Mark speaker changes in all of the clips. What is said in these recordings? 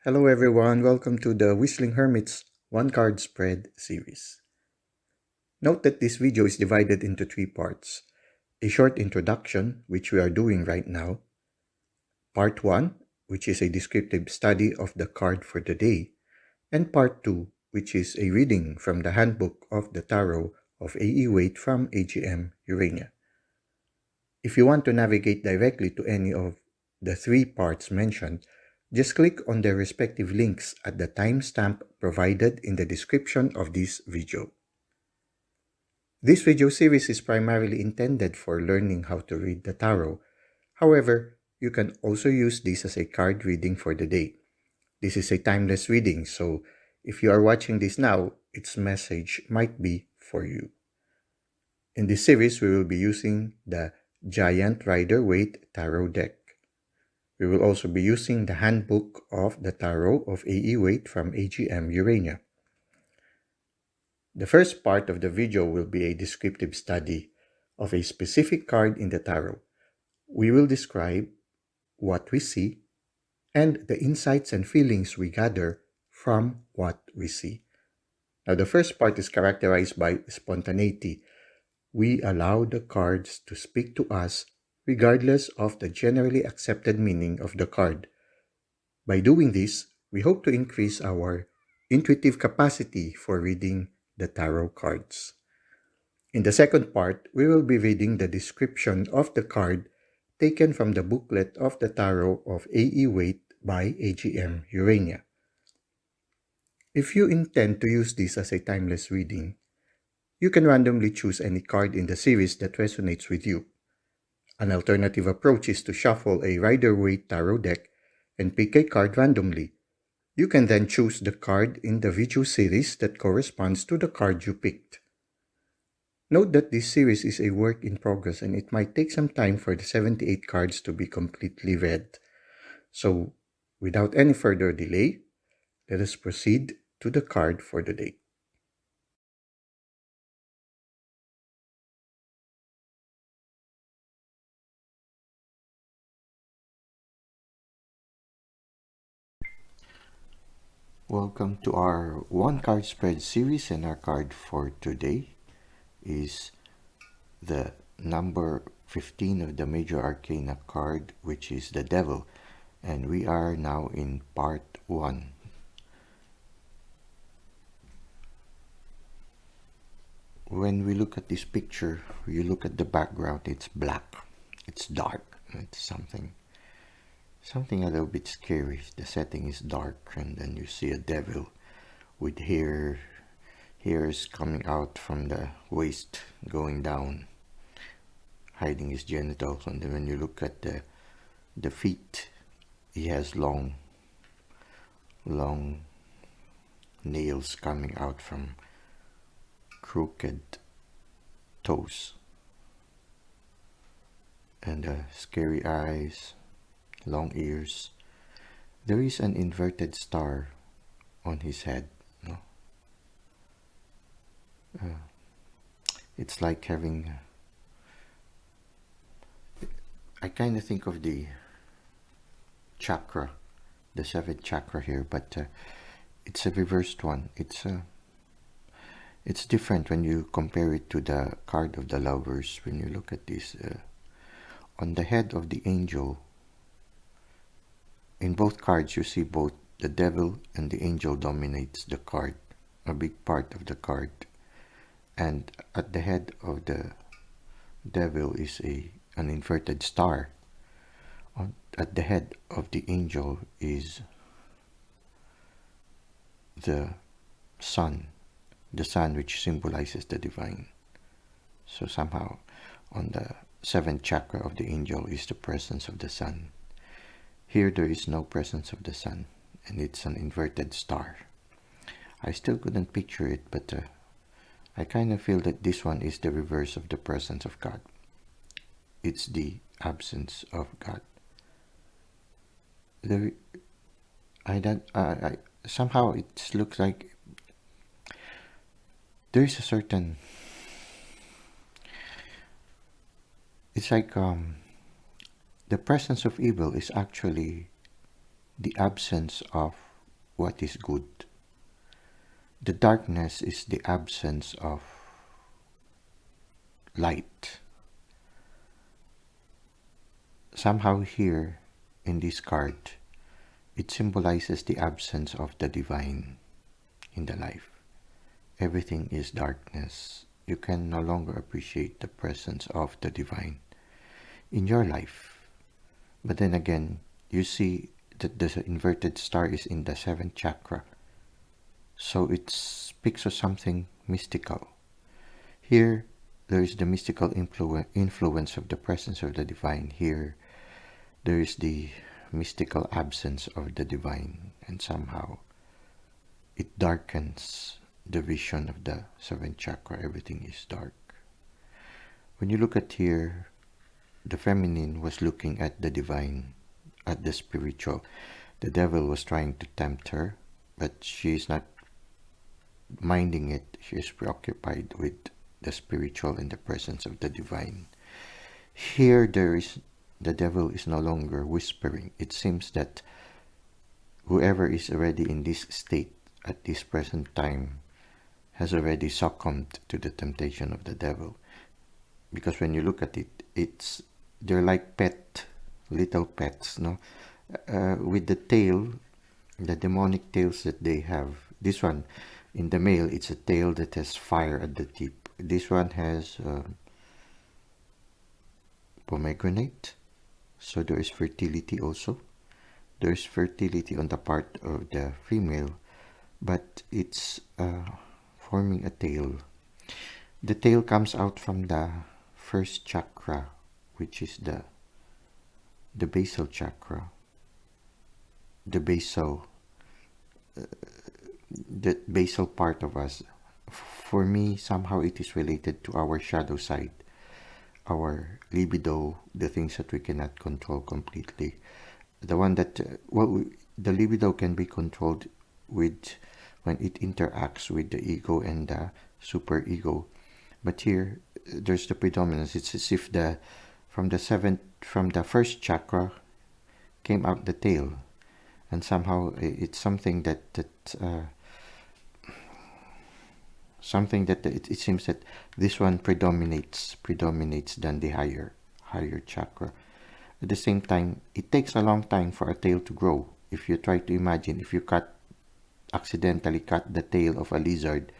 Speaker 1: Hello everyone, welcome to the Whistling Hermits One Card Spread series. Note that this video is divided into three parts. A short introduction, which we are doing right now. Part 1, which is a descriptive study of the card for the day. And Part 2, which is a reading from the Handbook of the Tarot of A.E. Waite from AGM Urania. If you want to navigate directly to any of the three parts mentioned, just click on their respective links at the timestamp provided in the description of this video. This video series is primarily intended for learning how to read the tarot. However, you can also use this as a card reading for the day. This is a timeless reading, so if you are watching this now, its message might be for you. In this series, we will be using the Giant Rider Waite Tarot deck. We will also be using the Handbook of the Tarot of A.E. Waite from AGM Urania. The first part of the video will be a descriptive study of a specific card in the tarot. We will describe what we see and the insights and feelings we gather from what we see. Now, the first part is characterized by spontaneity. We allow the cards to speak to us regardless of the generally accepted meaning of the card. By doing this, we hope to increase our intuitive capacity for reading the tarot cards. In the second part, we will be reading the description of the card taken from the booklet of the Tarot of A.E. Waite by AGM Urania. If you intend to use this as a timeless reading, you can randomly choose any card in the series that resonates with you. An alternative approach is to shuffle a Rider Waite Tarot deck and pick a card randomly. You can then choose the card in the video series that corresponds to the card you picked. Note that this series is a work in progress and it might take some time for the 78 cards to be completely read. So, without any further delay, let us proceed to the card for the day. Welcome to our one card spread series, and our card for today is the number 15 of the Major Arcana card, which is the Devil, and we are now in part 1. When we look at this picture, you look at the background, it's black, it's dark, it's something a little bit scary. The setting is dark, and then you see a devil with hairs coming out from the waist going down, hiding his genitals. And then when you look at the feet, he has long nails coming out from crooked toes, and scary eyes, long ears. There is an inverted star on his head. No? It's like having... I kind of think of the chakra, the 7th chakra here, but it's a reversed one. It's different when you compare it to the card of the Lovers. When you look at this, on the head of the angel, in both cards you see both the devil and the angel dominates the card, a big part of the card. And at the head of the devil is an inverted star. At the head of the angel is the sun which symbolizes the divine. So somehow on the 7th chakra of the angel is the presence of the sun. Here there is no presence of the sun, and it's an inverted star. I still couldn't picture it, but I kind of feel that this one is the reverse of the presence of God. It's the absence of God. Somehow it looks like there is a certain... It's like the presence of evil is actually the absence of what is good. The darkness is the absence of light. Somehow here in this card, it symbolizes the absence of the divine in the life. Everything is darkness. You can no longer appreciate the presence of the divine in your life. But then again, you see that the inverted star is in the 7th chakra. So it speaks of something mystical. Here, there is the mystical influence of the presence of the divine. Here, there is the mystical absence of the divine, and somehow it darkens the vision of the 7th chakra. Everything is dark. When you look at here, the feminine was looking at the divine, at the spiritual. The devil was trying to tempt her, but she is not minding it. She is preoccupied with the spiritual and the presence of the divine. Here, the devil is no longer whispering. It seems that whoever is already in this state at this present time has already succumbed to the temptation of the devil. Because when you look at it, they're like little pets, no? With the tail, the demonic tails that they have. This one, in the male, it's a tail that has fire at the tip. This one has pomegranate. So there is fertility also. There is fertility on the part of the female, but it's forming a tail. The tail comes out from the 1st chakra, which is the basal chakra. The basal part of us. For me, somehow it is related to our shadow side, our libido, the things that we cannot control completely. The one that, the libido can be controlled with when it interacts with the ego and the superego. But here, there's the predominance. It's as if from the 1st chakra came out the tail. And somehow it's something that it seems that this one predominates than the higher chakra. At the same time, it takes a long time for a tail to grow. If you try to imagine, if you accidentally cut the tail of a lizard,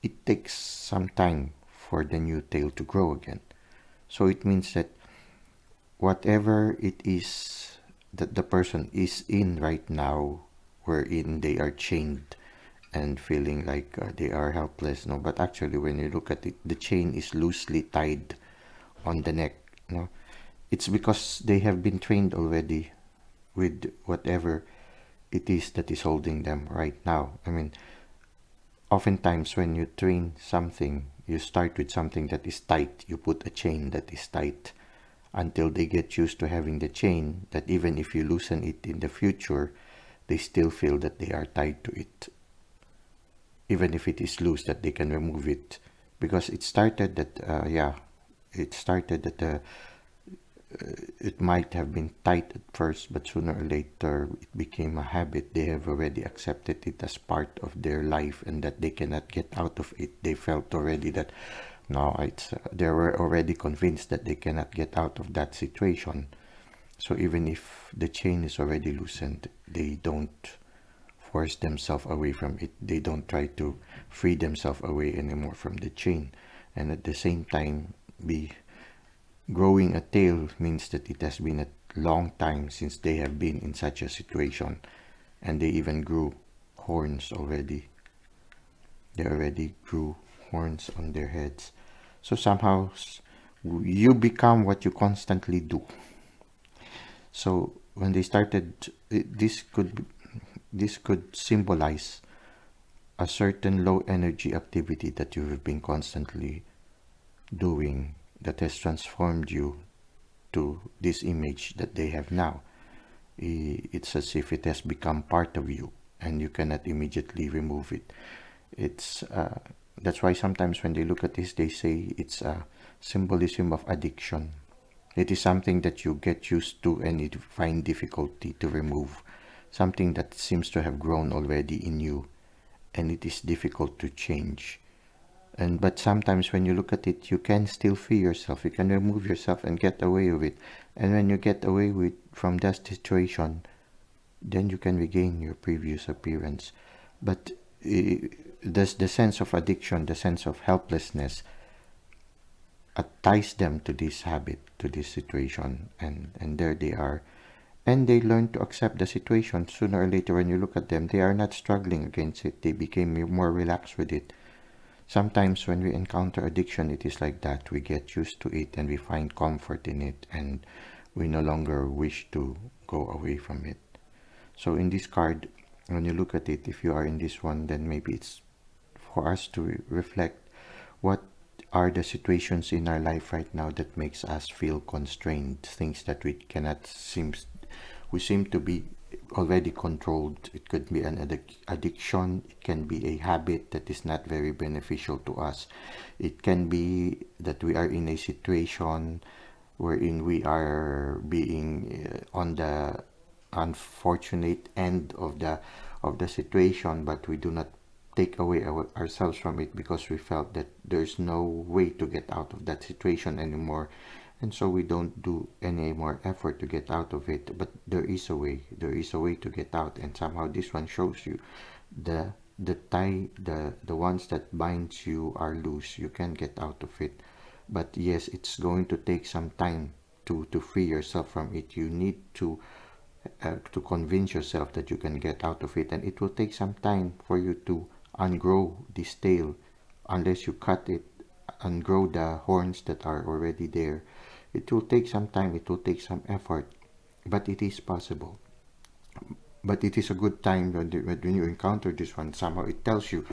Speaker 1: it takes some time for the new tail to grow again. So it means that whatever it is that the person is in right now, wherein they are chained and feeling like they are helpless, no? But actually, when you look at it, the chain is loosely tied on the neck, no? It's because they have been trained already with whatever it is that is holding them right now. I mean, oftentimes when you train something, you start with something that is tight. You put a chain that is tight until they get used to having the chain, that even if you loosen it in the future, they still feel that they are tied to it. Even if it is loose, that they can remove it. Because it started that, it might have been tight at first, but sooner or later it became a habit. They have already accepted it as part of their life and that they cannot get out of it. They felt already that they were already convinced that they cannot get out of that situation. So even if the chain is already loosened, they don't force themselves away from it. They don't try to free themselves away anymore from the chain. And at the same time, growing a tail means that it has been a long time since they have been in such a situation, and they even grew horns already. They already grew horns on their heads. So somehow you become what you constantly do. So when they started, this could symbolize a certain low energy activity that you have been constantly doing, that has transformed you to this image that they have now. It's as if it has become part of you and you cannot immediately remove it. That's why sometimes when they look at this, they say it's a symbolism of addiction. It is something that you get used to and you find difficulty to remove. something that seems to have grown already in you, and it is difficult to change. But sometimes when you look at it, you can still free yourself. You can remove yourself and get away with it. And when you get away from that situation, then you can regain your previous appearance. But the sense of addiction, the sense of helplessness, ties them to this habit, to this situation, and there they are. And they learn to accept the situation. Sooner or later, when you look at them, they are not struggling against it. They became more relaxed with it. Sometimes when we encounter addiction, it is like that. We get used to it and we find comfort in it, and we no longer wish to go away from it. So in this card, when you look at it, if you are in this one, then maybe it's for us to reflect what are the situations in our life right now that makes us feel constrained, things that we seem to be already controlled. It could be an addiction, it can be a habit that is not very beneficial to us. It can be that we are in a situation wherein we are being on the unfortunate end of the situation, but we do not take away ourselves from it because we felt that there's no way to get out of that situation anymore, and so we don't do any more effort to get out of it. But there is a way to get out, and somehow this one shows you the ones that binds you are loose. You can get out of it, but yes, it's going to take some time to free yourself from it. You need to convince yourself that you can get out of it, and it will take some time for you to ungrow this tail. Unless you cut it, ungrow the horns that are already there, it will take some time, it will take some effort, but it is possible. But it is a good time when you encounter this one. Somehow it tells you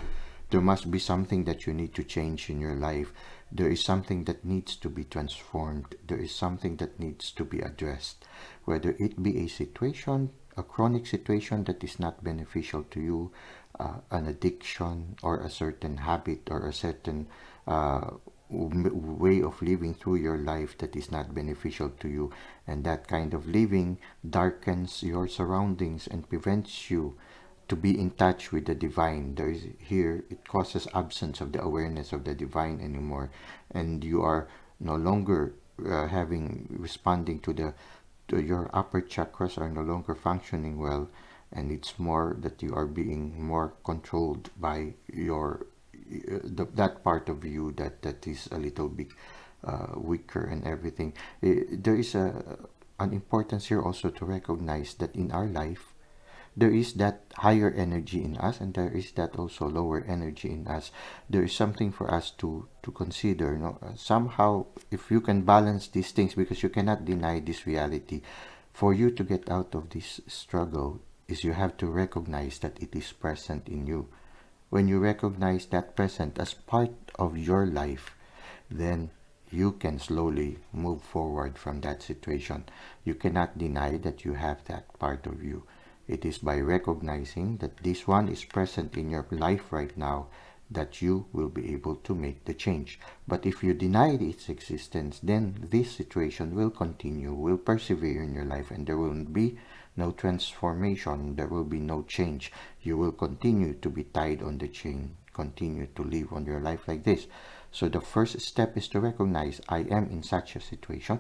Speaker 1: there must be something that you need to change in your life. There is something that needs to be transformed. There is something that needs to be addressed. Whether it be a situation, a chronic situation that is not beneficial to you, an addiction or a certain habit or a certain way of living through your life that is not beneficial to you, and that kind of living darkens your surroundings and prevents you to be in touch with the divine. There is here, it causes absence of the awareness of the divine anymore, and you are no longer responding to your upper chakras are no longer functioning well, and it's more that you are being more controlled by that part of you that is a little bit weaker and everything. There is an importance here also to recognize that in our life there is that higher energy in us, and there is that also lower energy in us. There is something for us to consider. Somehow, if you can balance these things, because you cannot deny this reality, for you to get out of this struggle is you have to recognize that it is present in you. When you recognize that present as part of your life, then you can slowly move forward from that situation. You cannot deny that you have that part of you. It is by recognizing that this one is present in your life right now that you will be able to make the change. But if you deny its existence, then this situation will continue, will persevere in your life, and there will be no transformation, there will be no change. You will continue to be tied on the chain, continue to live on your life like this. So the first step is to recognize, I am in such a situation,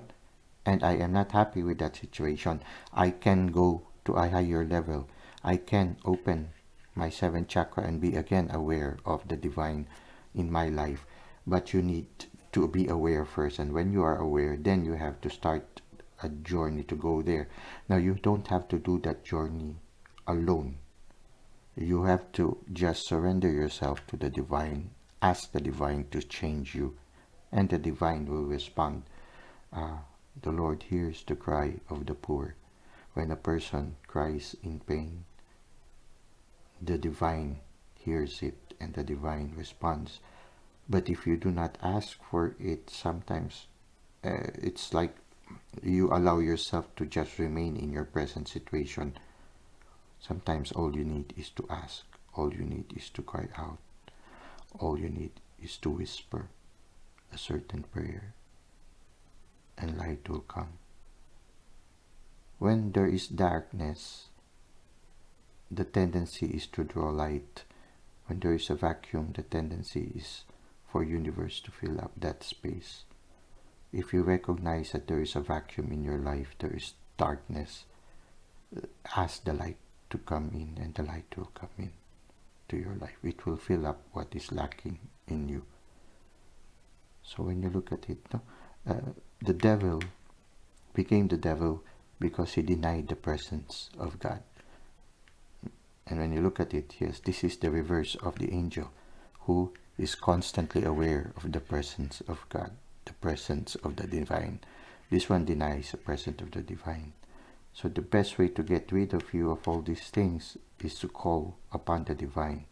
Speaker 1: and I am not happy with that situation. I can go to a higher level. I can open my seventh chakra and be again aware of the divine in my life. But you need to be aware first, and when you are aware, then you have to start a journey to go there. Now, you don't have to do that journey alone. You have to just surrender yourself to the divine, ask the divine to change you, and the divine will respond. The Lord hears the cry of the poor. When a person cries in pain, the divine hears it and the divine responds. But if you do not ask for it, sometimes it's like you allow yourself to just remain in your present situation. Sometimes all you need is to ask. All you need is to cry out. All you need is to whisper a certain prayer, and light will come. When there is darkness, the tendency is to draw light. When there is a vacuum, the tendency is for universe to fill up that space. If you recognize that there is a vacuum in your life, there is darkness, ask the light to come in, and the light will come in to your life. It will fill up what is lacking in you. So when you look at it, the devil became the devil because he denied the presence of God. And when you look at it, yes, this is the reverse of the angel, who is constantly aware of the presence of God, the presence of the divine. This one denies the presence of the divine. So the best way to get rid of you of all these things is to call upon the divine,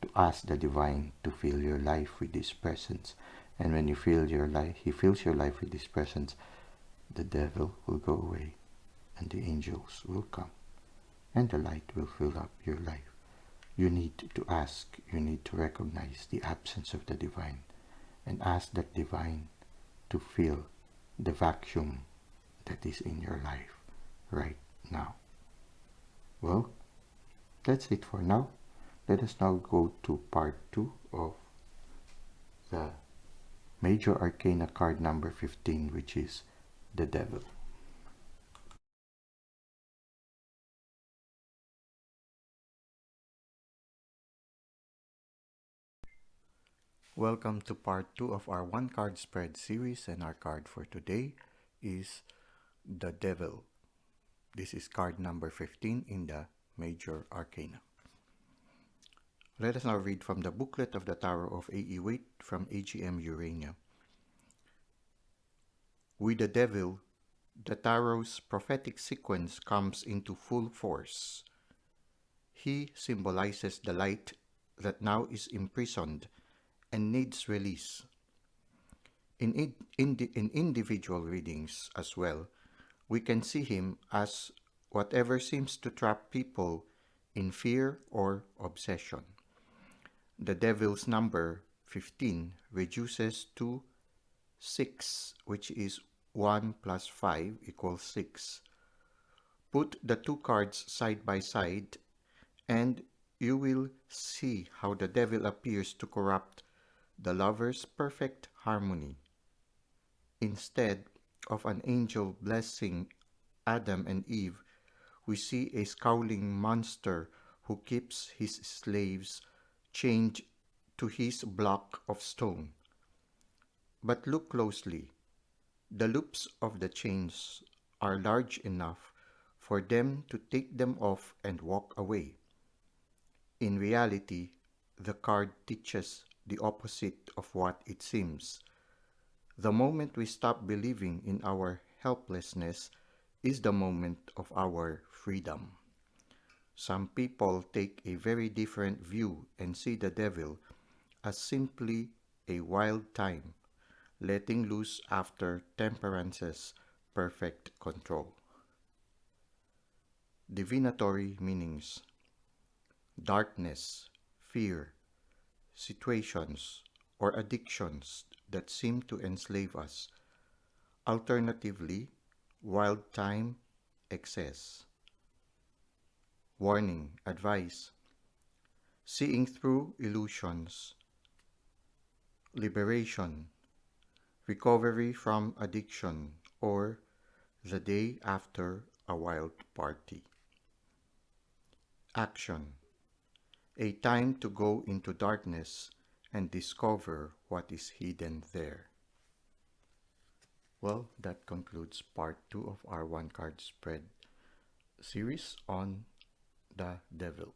Speaker 1: to ask the divine to fill your life with His presence. And when you feel your life, He fills your life with His presence, the devil will go away, and the angels will come, and the light will fill up your life. You need to ask, you need to recognize the absence of the divine, and ask that divine to fill the vacuum that is in your life right now. Well, that's it for now. Let us now go to part 2 of the Major Arcana card number 15, which is the Devil. Welcome to part 2 of our one card spread series, and our card for today is the Devil. This is card number 15 in the Major Arcana. Let us now read from the booklet of the Tarot of A.E. Waite from AGM Urania. With the Devil, the Tarot's prophetic sequence comes into full force. He symbolizes the light that now is imprisoned and needs release. In individual readings as well, we can see him as whatever seems to trap people in fear or obsession. The Devil's number 15 reduces to 6, which is 1 plus 5 equals 6. Put the two cards side by side, and you will see how the devil appears to corrupt the lovers' perfect harmony. Instead of an angel blessing Adam and Eve, we see a scowling monster who keeps his slaves chained to his block of stone. But look closely. The loops of the chains are large enough for them to take them off and walk away. In reality, the card teaches the opposite of what it seems. The moment we stop believing in our helplessness is the moment of our freedom. Some people take a very different view and see the devil as simply a wild time, letting loose after temperance's perfect control. Divinatory meanings: darkness, fear, situations, or addictions that seem to enslave us. Alternatively, wild time, excess. Warning, advice: seeing through illusions, liberation, recovery from addiction, or the day after a wild party. Action: a time to go into darkness and discover what is hidden there. Well, that concludes part 2 of our one card spread series on the devil.